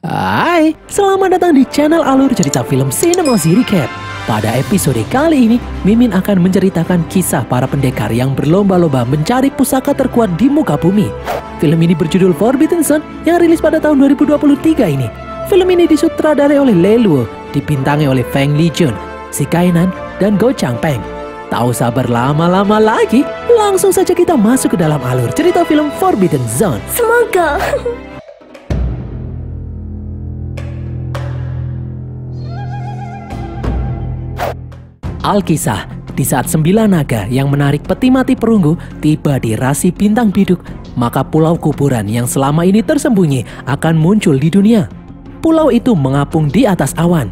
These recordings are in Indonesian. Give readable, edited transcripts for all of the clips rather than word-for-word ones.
Hai, selamat datang di channel Alur Cerita Film Cinema Recap. Pada episode kali ini, Mimin akan menceritakan kisah para pendekar yang berlomba-lomba mencari pusaka terkuat di muka bumi. Film ini berjudul Forbidden Zone yang rilis pada tahun 2023 ini. Film ini disutradarai oleh Lee Luo, dibintangi oleh Feng Lijun, Si Kainan, dan Go Changpeng. Tak usah berlama-lama lagi, langsung saja kita masuk ke dalam alur cerita film Forbidden Zone. Semoga. Alkisah, di saat 9 naga yang menarik peti mati perunggu tiba di rasi bintang biduk, maka pulau kuburan yang selama ini tersembunyi akan muncul di dunia. Pulau itu mengapung di atas awan.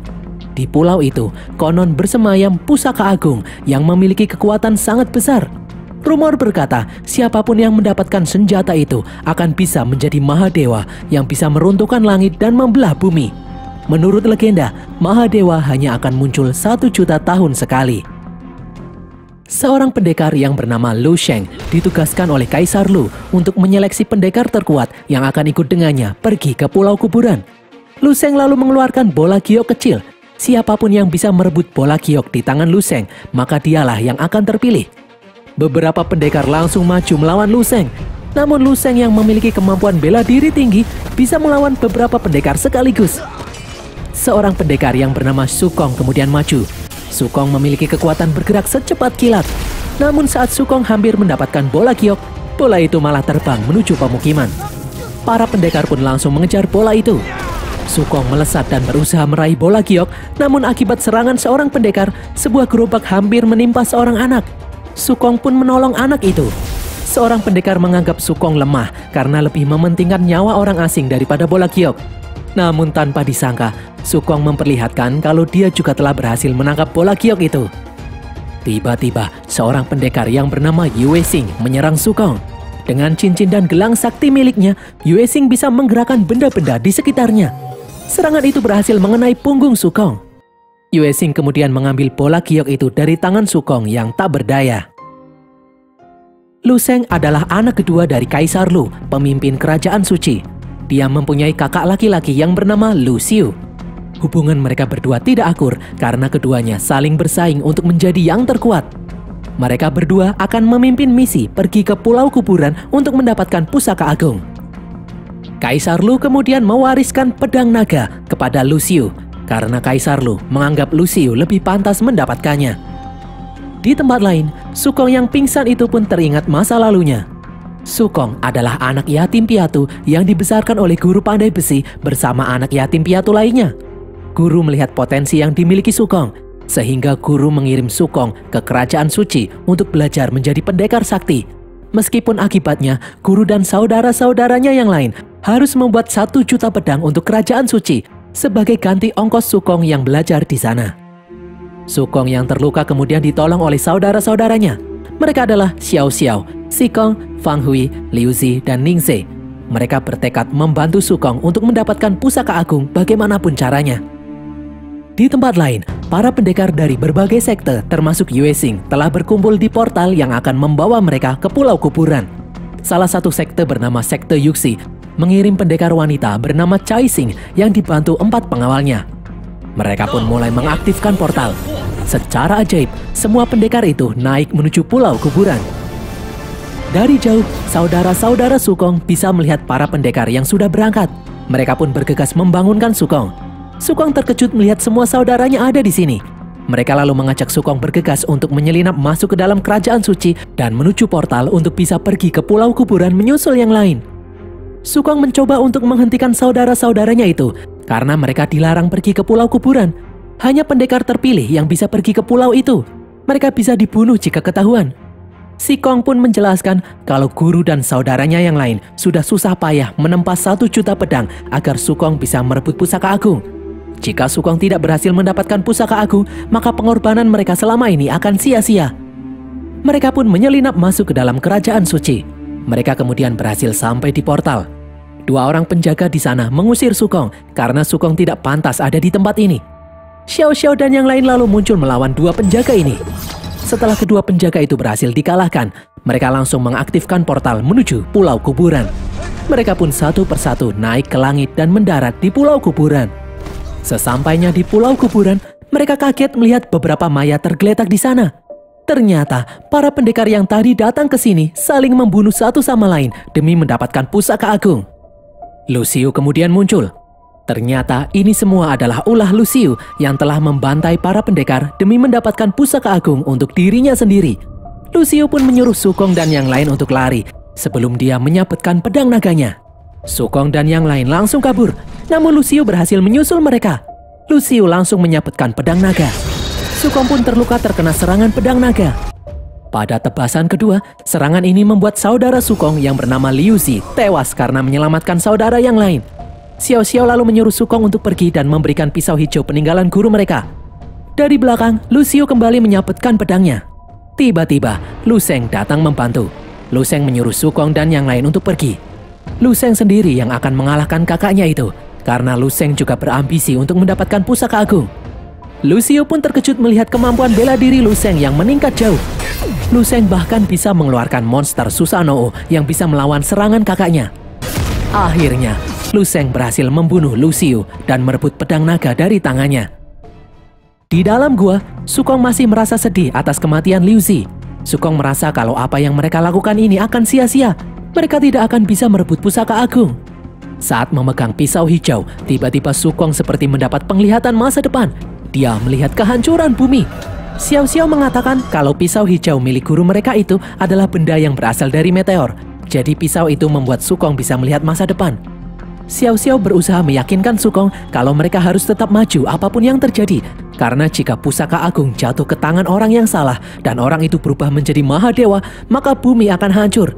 Di pulau itu, konon bersemayam pusaka agung yang memiliki kekuatan sangat besar. Rumor berkata, siapapun yang mendapatkan senjata itu akan bisa menjadi Mahadewa yang bisa meruntuhkan langit dan membelah bumi. Menurut legenda, Mahadewa hanya akan muncul 1 juta tahun sekali. Seorang pendekar yang bernama Lu Sheng ditugaskan oleh Kaisar Lu untuk menyeleksi pendekar terkuat yang akan ikut dengannya pergi ke pulau kuburan. Lu Sheng lalu mengeluarkan bola giok kecil. Siapapun yang bisa merebut bola giok di tangan Lu Sheng, maka dialah yang akan terpilih. Beberapa pendekar langsung maju melawan Lu Sheng. Namun Lu Sheng yang memiliki kemampuan bela diri tinggi bisa melawan beberapa pendekar sekaligus. Seorang pendekar yang bernama Sukong kemudian maju. Sukong memiliki kekuatan bergerak secepat kilat. Namun saat Sukong hampir mendapatkan bola giok, bola itu malah terbang menuju pemukiman. Para pendekar pun langsung mengejar bola itu. Sukong melesat dan berusaha meraih bola giok, namun akibat serangan seorang pendekar, sebuah gerobak hampir menimpa seorang anak. Sukong pun menolong anak itu. Seorang pendekar menganggap Sukong lemah karena lebih mementingkan nyawa orang asing daripada bola giok. Namun tanpa disangka, Sukong memperlihatkan kalau dia juga telah berhasil menangkap bola giok itu. Tiba-tiba, seorang pendekar yang bernama Yue Xing menyerang Sukong. Dengan cincin dan gelang sakti miliknya, Yue Xing bisa menggerakkan benda-benda di sekitarnya. Serangan itu berhasil mengenai punggung Sukong. Yue Xing kemudian mengambil bola giok itu dari tangan Sukong yang tak berdaya. Lu Sheng adalah anak kedua dari Kaisar Lu, pemimpin kerajaan suci. Dia mempunyai kakak laki-laki yang bernama Lu Xiu. Hubungan mereka berdua tidak akur karena keduanya saling bersaing untuk menjadi yang terkuat. Mereka berdua akan memimpin misi pergi ke pulau kuburan untuk mendapatkan pusaka agung. Kaisar Lu kemudian mewariskan pedang naga kepada Lu Xiu karena Kaisar Lu menganggap Lu Xiu lebih pantas mendapatkannya. Di tempat lain, Sukong yang pingsan itu pun teringat masa lalunya. Sukong adalah anak yatim piatu yang dibesarkan oleh guru pandai besi bersama anak yatim piatu lainnya. Guru melihat potensi yang dimiliki Sukong, sehingga guru mengirim Sukong ke kerajaan suci untuk belajar menjadi pendekar sakti. Meskipun akibatnya, guru dan saudara-saudaranya yang lain harus membuat 1 juta pedang untuk kerajaan suci sebagai ganti ongkos Sukong yang belajar di sana. Sukong yang terluka kemudian ditolong oleh saudara-saudaranya. Mereka adalah Xiao Xiao, Xikong, Fang Hui, Liu Zi, dan Ning Ze. Mereka bertekad membantu Sukong untuk mendapatkan pusaka agung bagaimanapun caranya. Di tempat lain, para pendekar dari berbagai sekte termasuk Yue Xing telah berkumpul di portal yang akan membawa mereka ke pulau kuburan. Salah satu sekte bernama Sekte Yuxi mengirim pendekar wanita bernama Chai Xing yang dibantu 4 pengawalnya. Mereka pun mulai mengaktifkan portal. Secara ajaib, semua pendekar itu naik menuju pulau kuburan. Dari jauh, saudara-saudara Sukong bisa melihat para pendekar yang sudah berangkat. Mereka pun bergegas membangunkan Sukong. Sukong terkejut melihat semua saudaranya ada di sini. Mereka lalu mengajak Sukong bergegas untuk menyelinap masuk ke dalam kerajaan suci dan menuju portal untuk bisa pergi ke pulau kuburan menyusul yang lain. Sukong mencoba untuk menghentikan saudara-saudaranya itu karena mereka dilarang pergi ke pulau kuburan. Hanya pendekar terpilih yang bisa pergi ke pulau itu. Mereka bisa dibunuh jika ketahuan. Xikong pun menjelaskan kalau guru dan saudaranya yang lain sudah susah payah menempa 1 juta pedang agar Sukong bisa merebut pusaka agung. Jika Sukong tidak berhasil mendapatkan pusaka agung, maka pengorbanan mereka selama ini akan sia-sia. Mereka pun menyelinap masuk ke dalam kerajaan suci. Mereka kemudian berhasil sampai di portal. 2 orang penjaga di sana mengusir Sukong karena Sukong tidak pantas ada di tempat ini. Xiao Xiao dan yang lain lalu muncul melawan 2 penjaga ini. Setelah kedua penjaga itu berhasil dikalahkan, mereka langsung mengaktifkan portal menuju pulau kuburan. Mereka pun satu persatu naik ke langit dan mendarat di pulau kuburan. Sesampainya di pulau kuburan, mereka kaget melihat beberapa mayat tergeletak di sana. Ternyata para pendekar yang tadi datang ke sini saling membunuh satu sama lain demi mendapatkan pusaka agung. Lucio kemudian muncul. Ternyata ini semua adalah ulah Lucio yang telah membantai para pendekar demi mendapatkan pusaka agung untuk dirinya sendiri. Lucio pun menyuruh Sukong dan yang lain untuk lari sebelum dia menyabetkan pedang naganya. Sukong dan yang lain langsung kabur, namun Lucio berhasil menyusul mereka. Lucio langsung menyabetkan pedang naga. Sukong pun terluka terkena serangan pedang naga. Pada tebasan kedua, serangan ini membuat saudara Sukong yang bernama Liu Zi tewas karena menyelamatkan saudara yang lain. Xiao Xiao lalu menyuruh Sukong untuk pergi dan memberikan pisau hijau peninggalan guru mereka. Dari belakang, Lucio kembali menyabetkan pedangnya. Tiba-tiba, Lu Sheng datang membantu. Lu Sheng menyuruh Sukong dan yang lain untuk pergi. Lu Sheng sendiri yang akan mengalahkan kakaknya itu, karena Lu Sheng juga berambisi untuk mendapatkan pusaka agung. Lucio pun terkejut melihat kemampuan bela diri Lu Sheng yang meningkat jauh. Lu Sheng bahkan bisa mengeluarkan monster Susanoo yang bisa melawan serangan kakaknya. Akhirnya, Lu Sheng berhasil membunuh Lucio dan merebut pedang naga dari tangannya. Di dalam gua, Sukong masih merasa sedih atas kematian Liu Zi. Sukong merasa kalau apa yang mereka lakukan ini akan sia-sia. Mereka tidak akan bisa merebut pusaka agung. Saat memegang pisau hijau, tiba-tiba Sukong seperti mendapat penglihatan masa depan. Dia melihat kehancuran bumi. Xiao Xiao mengatakan kalau pisau hijau milik guru mereka itu adalah benda yang berasal dari meteor. Jadi pisau itu membuat Sukong bisa melihat masa depan. Xiao Xiao berusaha meyakinkan Sukong kalau mereka harus tetap maju apapun yang terjadi. Karena jika pusaka agung jatuh ke tangan orang yang salah dan orang itu berubah menjadi Mahadewa, maka bumi akan hancur.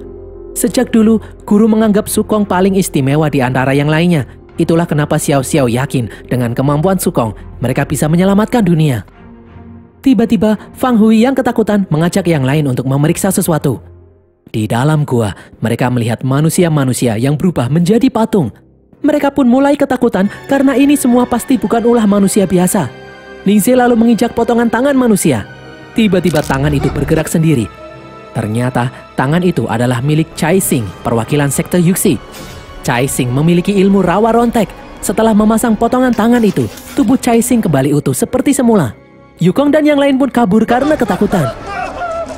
Sejak dulu, guru menganggap Sukong paling istimewa di antara yang lainnya. Itulah kenapa Xiao Xiao yakin dengan kemampuan Sukong, mereka bisa menyelamatkan dunia. Tiba-tiba, Fang Hui yang ketakutan mengajak yang lain untuk memeriksa sesuatu. Di dalam gua, mereka melihat manusia-manusia yang berubah menjadi patung. Mereka pun mulai ketakutan karena ini semua pasti bukan ulah manusia biasa. Ningxie lalu menginjak potongan tangan manusia. Tiba-tiba tangan itu bergerak sendiri. Ternyata tangan itu adalah milik Cai Xing, perwakilan sekte Yuxi. Cai Xing memiliki ilmu rawa rontek. Setelah memasang potongan tangan itu, tubuh Cai Xing kembali utuh seperti semula. Yukong dan yang lain pun kabur karena ketakutan.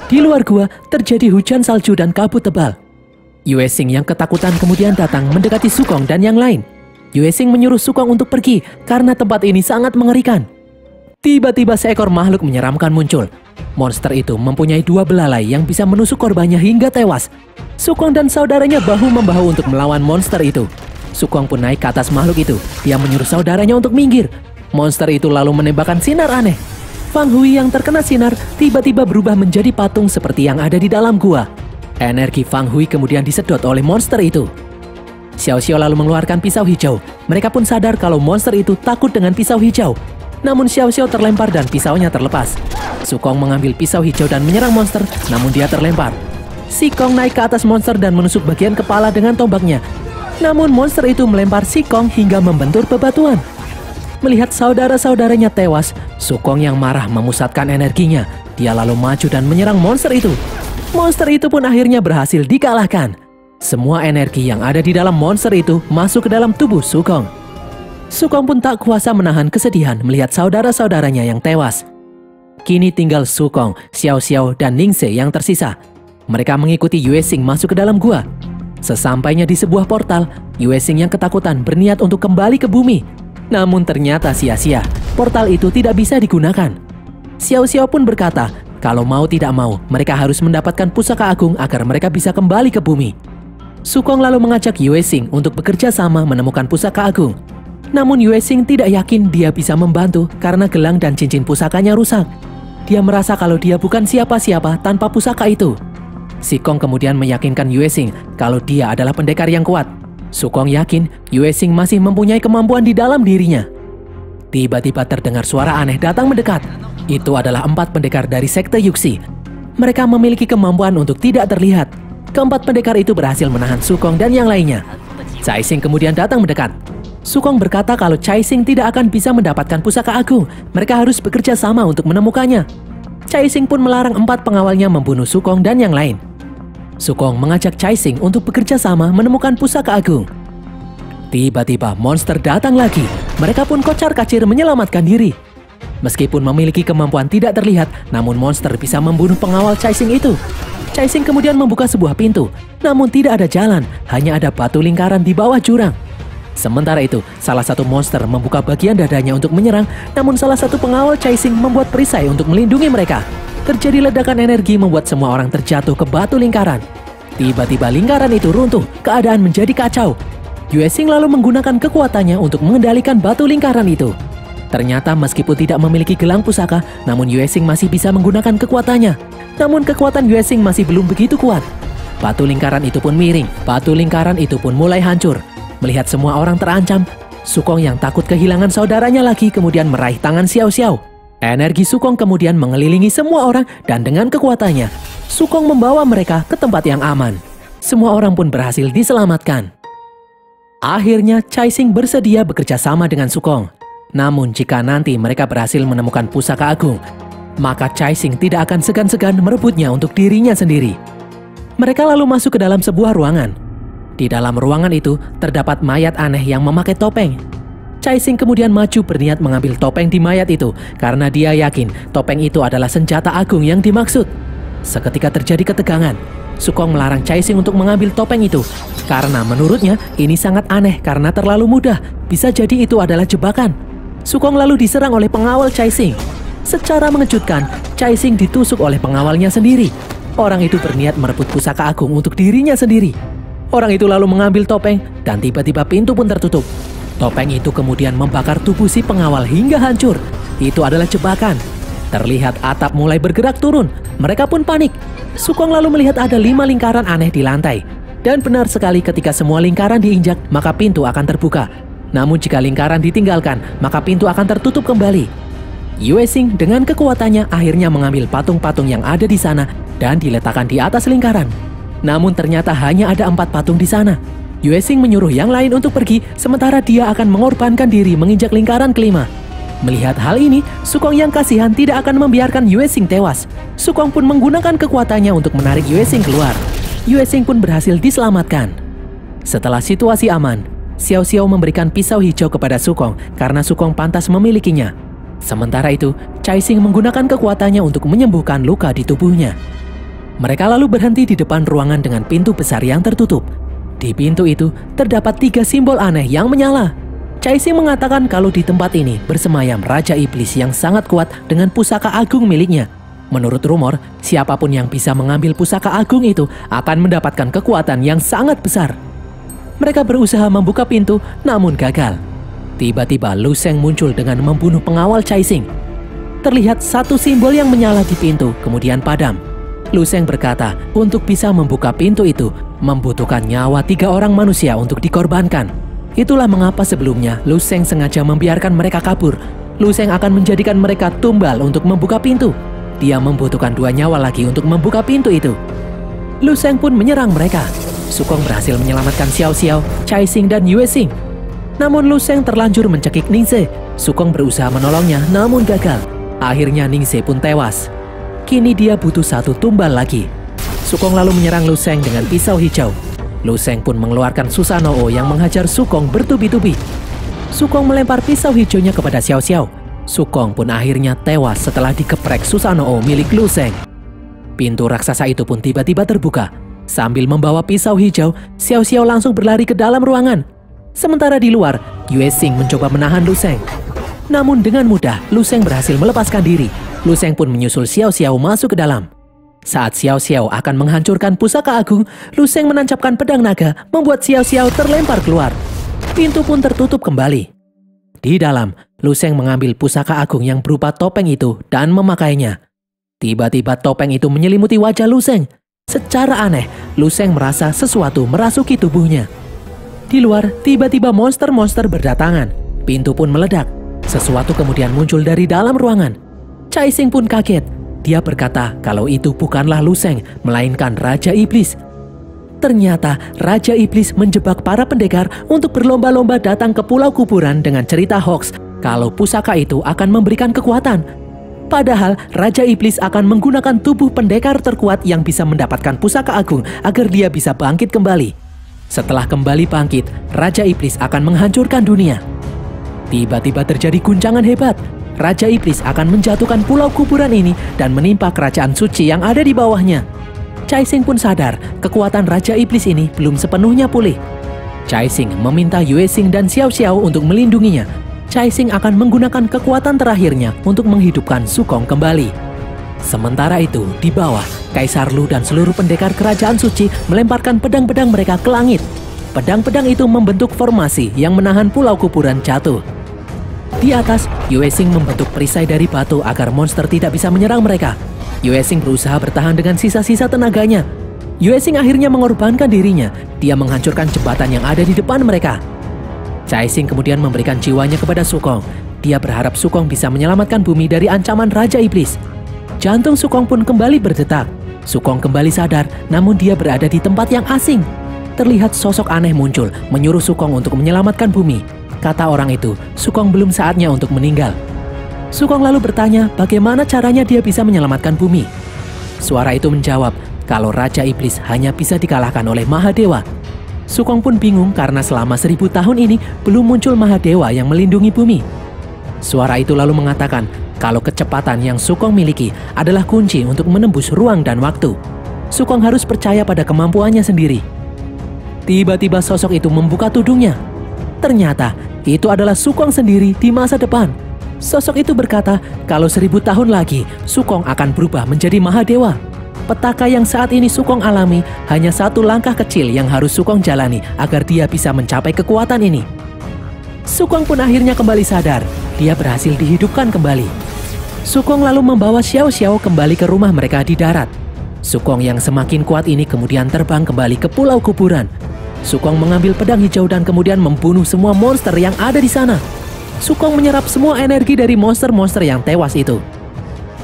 Di luar gua terjadi hujan salju dan kabut tebal. Yue Xing yang ketakutan kemudian datang mendekati Sukong dan yang lain. Yue Xing menyuruh Sukong untuk pergi karena tempat ini sangat mengerikan. Tiba-tiba seekor makhluk menyeramkan muncul. Monster itu mempunyai 2 belalai yang bisa menusuk korbannya hingga tewas. Sukong dan saudaranya bahu-membahu untuk melawan monster itu. Sukong pun naik ke atas makhluk itu. Dia menyuruh saudaranya untuk minggir. Monster itu lalu menembakkan sinar aneh. Fang Hui yang terkena sinar tiba-tiba berubah menjadi patung seperti yang ada di dalam gua. Energi Fang Hui kemudian disedot oleh monster itu. Xiao Xiao lalu mengeluarkan pisau hijau. Mereka pun sadar kalau monster itu takut dengan pisau hijau. Namun Xiao Xiao terlempar dan pisaunya terlepas. Sukong mengambil pisau hijau dan menyerang monster, namun dia terlempar. Sikong naik ke atas monster dan menusuk bagian kepala dengan tombaknya. Namun monster itu melempar Sikong hingga membentur bebatuan. Melihat saudara-saudaranya tewas, Sukong yang marah memusatkan energinya. Dia lalu maju dan menyerang monster itu. Monster itu pun akhirnya berhasil dikalahkan. Semua energi yang ada di dalam monster itu masuk ke dalam tubuh Sukong. Sukong pun tak kuasa menahan kesedihan melihat saudara-saudaranya yang tewas. Kini tinggal Sukong, Xiao Xiao, dan Ningxie yang tersisa. Mereka mengikuti Yue Xing masuk ke dalam gua. Sesampainya di sebuah portal, Yue Xing yang ketakutan berniat untuk kembali ke bumi. Namun ternyata sia-sia, portal itu tidak bisa digunakan. Xiao Xiao pun berkata, kalau mau tidak mau, mereka harus mendapatkan pusaka agung agar mereka bisa kembali ke bumi. Sukong lalu mengajak Yue Xing untuk bekerja sama menemukan pusaka agung. Namun Yue Xing tidak yakin dia bisa membantu karena gelang dan cincin pusakanya rusak. Dia merasa kalau dia bukan siapa-siapa tanpa pusaka itu. Sikong kemudian meyakinkan Yue Xing kalau dia adalah pendekar yang kuat. Sukong yakin Yue Xing masih mempunyai kemampuan di dalam dirinya. Tiba-tiba terdengar suara aneh datang mendekat. Itu adalah 4 pendekar dari sekte Yuxi. Mereka memiliki kemampuan untuk tidak terlihat. Keempat pendekar itu berhasil menahan Sukong dan yang lainnya. Cai Xing kemudian datang mendekat. Sukong berkata kalau Cai Xing tidak akan bisa mendapatkan pusaka agung. Mereka harus bekerja sama untuk menemukannya. Cai Xing pun melarang 4 pengawalnya membunuh Sukong dan yang lain. Sukong mengajak Chai Xing untuk bekerja sama menemukan pusaka agung. Tiba-tiba monster datang lagi. Mereka pun kocar-kacir menyelamatkan diri. Meskipun memiliki kemampuan tidak terlihat, namun monster bisa membunuh pengawal Chai Xing itu. Chai Xing kemudian membuka sebuah pintu, namun tidak ada jalan, hanya ada batu lingkaran di bawah jurang. Sementara itu, salah satu monster membuka bagian dadanya untuk menyerang, namun salah satu pengawal Chai Xing membuat perisai untuk melindungi mereka. Terjadi ledakan energi membuat semua orang terjatuh ke batu lingkaran. Tiba-tiba lingkaran itu runtuh, keadaan menjadi kacau. Yue Xing lalu menggunakan kekuatannya untuk mengendalikan batu lingkaran itu. Ternyata meskipun tidak memiliki gelang pusaka, namun Yue Xing masih bisa menggunakan kekuatannya. Namun kekuatan Yue Xing masih belum begitu kuat. Batu lingkaran itu pun miring, batu lingkaran itu pun mulai hancur. Melihat semua orang terancam, Sukong yang takut kehilangan saudaranya lagi kemudian meraih tangan Xiao Xiao. Energi Sukong kemudian mengelilingi semua orang dan dengan kekuatannya, Sukong membawa mereka ke tempat yang aman. Semua orang pun berhasil diselamatkan. Akhirnya Chai Xing bersedia bekerja sama dengan Sukong. Namun jika nanti mereka berhasil menemukan pusaka agung, maka Chai Xing tidak akan segan-segan merebutnya untuk dirinya sendiri. Mereka lalu masuk ke dalam sebuah ruangan. Di dalam ruangan itu terdapat mayat aneh yang memakai topeng. Chai Xing kemudian maju berniat mengambil topeng di mayat itu karena dia yakin topeng itu adalah senjata agung yang dimaksud. Seketika terjadi ketegangan, Sukong melarang Chai Xing untuk mengambil topeng itu karena menurutnya ini sangat aneh karena terlalu mudah, bisa jadi itu adalah jebakan. Sukong lalu diserang oleh pengawal Chai Xing. Secara mengejutkan, Chai Xing ditusuk oleh pengawalnya sendiri. Orang itu berniat merebut pusaka agung untuk dirinya sendiri. Orang itu lalu mengambil topeng dan tiba-tiba pintu pun tertutup. Topeng itu kemudian membakar tubuh si pengawal hingga hancur. Itu adalah jebakan. Terlihat atap mulai bergerak turun. Mereka pun panik. Sukong lalu melihat ada 5 lingkaran aneh di lantai. Dan benar sekali ketika semua lingkaran diinjak, maka pintu akan terbuka. Namun jika lingkaran ditinggalkan, maka pintu akan tertutup kembali. Yue Xing dengan kekuatannya akhirnya mengambil patung-patung yang ada di sana dan diletakkan di atas lingkaran. Namun ternyata hanya ada 4 patung di sana. Yue Xing menyuruh yang lain untuk pergi, sementara dia akan mengorbankan diri menginjak lingkaran kelima. Melihat hal ini, Sukong yang kasihan tidak akan membiarkan Yue Xing tewas. Sukong pun menggunakan kekuatannya untuk menarik Yue Xing keluar. Yue Xing pun berhasil diselamatkan. Setelah situasi aman, Xiao Xiao memberikan pisau hijau kepada Sukong karena Sukong pantas memilikinya. Sementara itu, Chai Xing menggunakan kekuatannya untuk menyembuhkan luka di tubuhnya. Mereka lalu berhenti di depan ruangan dengan pintu besar yang tertutup. Di pintu itu terdapat 3 simbol aneh yang menyala. Chai Xing mengatakan kalau di tempat ini bersemayam Raja Iblis yang sangat kuat dengan pusaka agung miliknya. Menurut rumor, siapapun yang bisa mengambil pusaka agung itu akan mendapatkan kekuatan yang sangat besar. Mereka berusaha membuka pintu, namun gagal. Tiba-tiba Lu Sheng muncul dengan membunuh pengawal Chai Xing. Terlihat 1 simbol yang menyala di pintu, kemudian padam. Lu Sheng berkata, untuk bisa membuka pintu itu, membutuhkan nyawa 3 orang manusia untuk dikorbankan. Itulah mengapa sebelumnya Lu Sheng sengaja membiarkan mereka kabur. Lu Sheng akan menjadikan mereka tumbal untuk membuka pintu. Dia membutuhkan 2 nyawa lagi untuk membuka pintu itu. Lu Sheng pun menyerang mereka. Sukong berhasil menyelamatkan Xiao Xiao, Chai Xing, dan Yue Xing. Namun Lu Sheng terlanjur mencekik Ningze. Sukong berusaha menolongnya, namun gagal. Akhirnya Ningze pun tewas. Kini dia butuh 1 tumbal lagi. Sukong lalu menyerang Lu Sheng dengan pisau hijau. Lu Sheng pun mengeluarkan Susanoo yang menghajar Sukong bertubi-tubi. Sukong melempar pisau hijaunya kepada Xiao Xiao. Sukong pun akhirnya tewas setelah dikeprek Susanoo milik Lu Sheng. Pintu raksasa itu pun tiba-tiba terbuka. Sambil membawa pisau hijau, Xiao Xiao langsung berlari ke dalam ruangan. Sementara di luar, Yue Xing mencoba menahan Lu Sheng. Namun dengan mudah, Lu Sheng berhasil melepaskan diri. Lu Sheng pun menyusul Xiao Xiao masuk ke dalam. Saat Xiao Xiao akan menghancurkan pusaka agung, Lu Sheng menancapkan pedang naga, membuat Xiao Xiao terlempar keluar. Pintu pun tertutup kembali. Di dalam, Lu Sheng mengambil pusaka agung yang berupa topeng itu dan memakainya. Tiba-tiba topeng itu menyelimuti wajah Lu Sheng. Secara aneh, Lu Sheng merasa sesuatu merasuki tubuhnya. Di luar, tiba-tiba monster-monster berdatangan. Pintu pun meledak. Sesuatu kemudian muncul dari dalam ruangan. Chai Xing pun kaget. Dia berkata kalau itu bukanlah Lu Sheng, melainkan Raja Iblis. Ternyata Raja Iblis menjebak para pendekar untuk berlomba-lomba datang ke Pulau Kuburan dengan cerita hoax kalau pusaka itu akan memberikan kekuatan. Padahal Raja Iblis akan menggunakan tubuh pendekar terkuat yang bisa mendapatkan pusaka agung agar dia bisa bangkit kembali. Setelah kembali bangkit, Raja Iblis akan menghancurkan dunia. Tiba-tiba terjadi guncangan hebat. Raja Iblis akan menjatuhkan pulau kuburan ini dan menimpa kerajaan suci yang ada di bawahnya. Caixing pun sadar kekuatan Raja Iblis ini belum sepenuhnya pulih. Caixing meminta Yue Xing dan Xiao Xiao untuk melindunginya. Caixing akan menggunakan kekuatan terakhirnya untuk menghidupkan Sukong kembali. Sementara itu, di bawah, Kaisar Lu dan seluruh pendekar kerajaan suci melemparkan pedang-pedang mereka ke langit. Pedang-pedang itu membentuk formasi yang menahan pulau kuburan jatuh. Di atas, Yue Xing membentuk perisai dari batu agar monster tidak bisa menyerang mereka. Yue Xing berusaha bertahan dengan sisa-sisa tenaganya. Yue Xing akhirnya mengorbankan dirinya. Dia menghancurkan jembatan yang ada di depan mereka. Caixing kemudian memberikan jiwanya kepada Sukong. Dia berharap Sukong bisa menyelamatkan bumi dari ancaman Raja Iblis. Jantung Sukong pun kembali berdetak. Sukong kembali sadar, namun dia berada di tempat yang asing. Terlihat sosok aneh muncul, menyuruh Sukong untuk menyelamatkan bumi. Kata orang itu, Sukong belum saatnya untuk meninggal. Sukong lalu bertanya bagaimana caranya dia bisa menyelamatkan bumi. Suara itu menjawab kalau Raja Iblis hanya bisa dikalahkan oleh Mahadewa. Sukong pun bingung karena selama 1000 tahun ini belum muncul Mahadewa yang melindungi bumi. Suara itu lalu mengatakan kalau kecepatan yang Sukong miliki adalah kunci untuk menembus ruang dan waktu. Sukong harus percaya pada kemampuannya sendiri. Tiba-tiba sosok itu membuka tudungnya. Ternyata itu adalah Sukong sendiri di masa depan. Sosok itu berkata kalau 1000 tahun lagi Sukong akan berubah menjadi Mahadewa. Petaka yang saat ini Sukong alami hanya satu langkah kecil yang harus Sukong jalani agar dia bisa mencapai kekuatan ini. Sukong pun akhirnya kembali sadar. Dia berhasil dihidupkan kembali. Sukong lalu membawa Xiao Xiao kembali ke rumah mereka di darat. Sukong yang semakin kuat ini kemudian terbang kembali ke pulau kuburan. Sukong mengambil pedang hijau dan kemudian membunuh semua monster yang ada di sana. Sukong menyerap semua energi dari monster-monster yang tewas itu.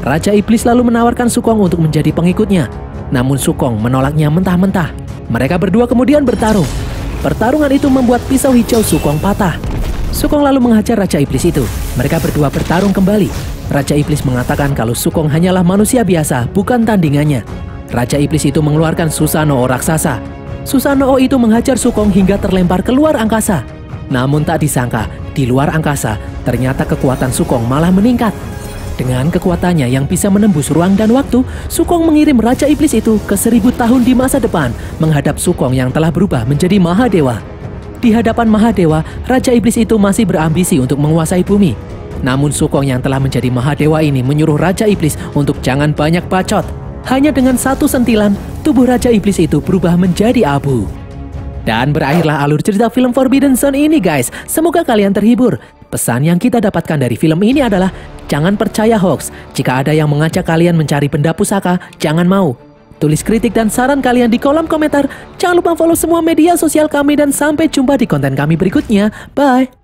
Raja Iblis lalu menawarkan Sukong untuk menjadi pengikutnya. Namun Sukong menolaknya mentah-mentah. Mereka berdua kemudian bertarung. Pertarungan itu membuat pisau hijau Sukong patah. Sukong lalu menghajar Raja Iblis itu. Mereka berdua bertarung kembali. Raja Iblis mengatakan kalau Sukong hanyalah manusia biasa, bukan tandingannya. Raja Iblis itu mengeluarkan Susanoo raksasa. Susanoo itu menghajar Sukong hingga terlempar keluar angkasa. Namun tak disangka, di luar angkasa, ternyata kekuatan Sukong malah meningkat. Dengan kekuatannya yang bisa menembus ruang dan waktu, Sukong mengirim Raja Iblis itu ke 1000 tahun di masa depan menghadap Sukong yang telah berubah menjadi Mahadewa. Di hadapan Mahadewa, Raja Iblis itu masih berambisi untuk menguasai bumi. Namun Sukong yang telah menjadi Mahadewa ini menyuruh Raja Iblis untuk jangan banyak bacot. Hanya dengan satu sentilan, tubuh Raja Iblis itu berubah menjadi abu. Dan berakhirlah alur cerita film Forbidden Zone ini guys. Semoga kalian terhibur. Pesan yang kita dapatkan dari film ini adalah jangan percaya hoax. Jika ada yang mengajak kalian mencari benda pusaka, jangan mau. Tulis kritik dan saran kalian di kolom komentar. Jangan lupa follow semua media sosial kami dan sampai jumpa di konten kami berikutnya. Bye!